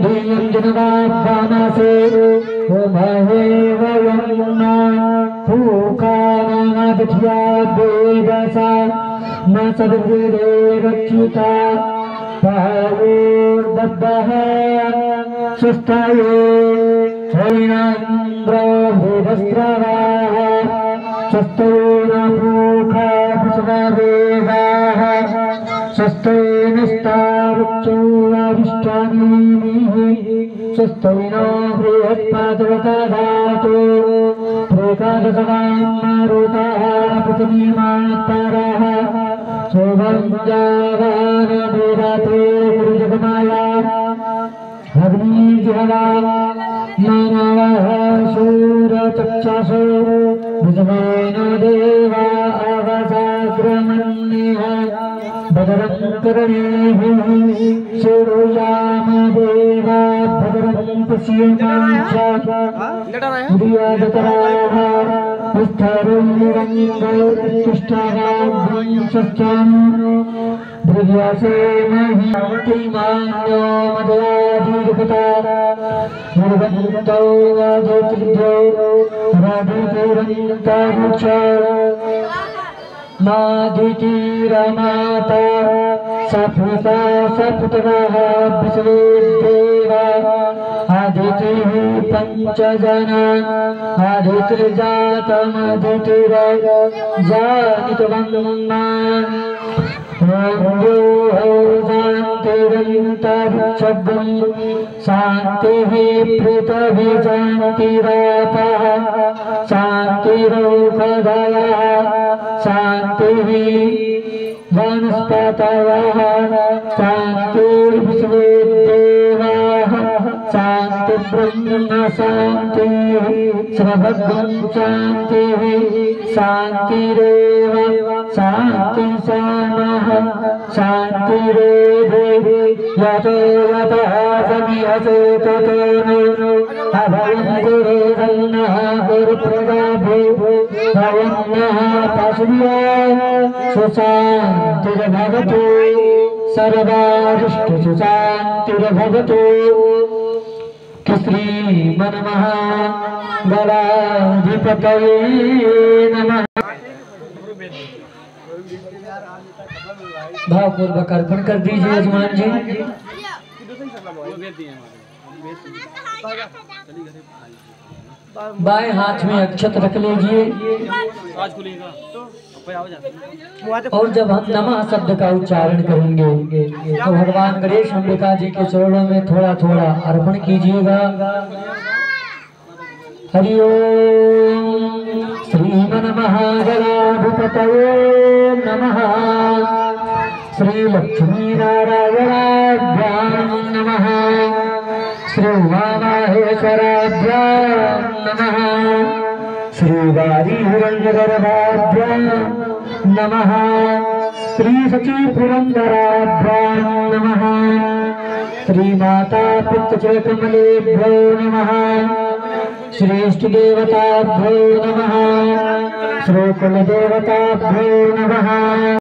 धीयंजनवामासे ओमहेवयन्ना फूकानादित्या वेदसा न सदृदेवच्युता पायोर्दब्बः सुस्थाये हैनान्द्रो भेदस्रवाः स्वस्तेन मूखा पुष्पवेदाः स्वस्तेनस्तावृक्षो अविष्टानीः स्वस्तेनो बृहत्पादवतधातो प्रेकादशवान्मारुताः पृथिवीमात्ताराः शोभञ्जावानवेदाते गुरुजगमाया अग्निजिह्वा मानवः शूरचक्षुषो भुजमेन देवा अवसाग्रमण्यः भद्रं करणीः शूरोयाम देवा भद्रं पश्येमाञ्च भृग्यासे महिमान्यो मदयाधीरपता निर्वन्तौ वाजोतिभ्यो राधिपुरन्तारुच मादितिरमाता सफुता सपुतरः विश्वेदेवा आदितिः पंचजना आदितिर्जातमदितिरजानितवन्ना शान्तिरन्तरिक्षब्दं शान्तिः पृथ्वी शान्तिरापः शान्तिरोपदयः शान्तिः वनस्पतयः शान्तिर्विश्वेदेवाः शान्तिर्ब्रह्म शान्तिः सर्वभद्रं शान्तिः शान्तिरेव शान्तिसामः शान्तिरेधे यतो यतः समिहसे ततो नो अभयं गुरुर्नः गुरुप्रदाभे भवन्नः पशुभ्यः सुशान्तिर्भवतु सर्वारिष्टसु शान्तिर्भवतु श्रीमन्महागणाधिपतये नमः। भावपूर्वक अर्पण कर दीजिए यजमान जी। बाएं हाथ में अक्षत रख लीजिए और जब हम नमः शब्द का उच्चारण करेंगे तो भगवान गणेश अंबिका जी के चरणों में थोड़ा थोड़ा अर्पण कीजिएगा। हरि ओम श्रीमन्महागणाधिपतये नमः। श्री लक्ष्मी नारायणाभ्यां नमः। श्री उमामहेश्वराभ्यां नमः। श्री वारी हिरण्यगर्भाभ्यां नमः। श्री सची पुरंदराभ्यां नमः। श्री माता पितृकमलेभ्यो नमः। श्री इष्टदेवताभ्यो नमः। श्री कुलदेवताभ्यो नमः।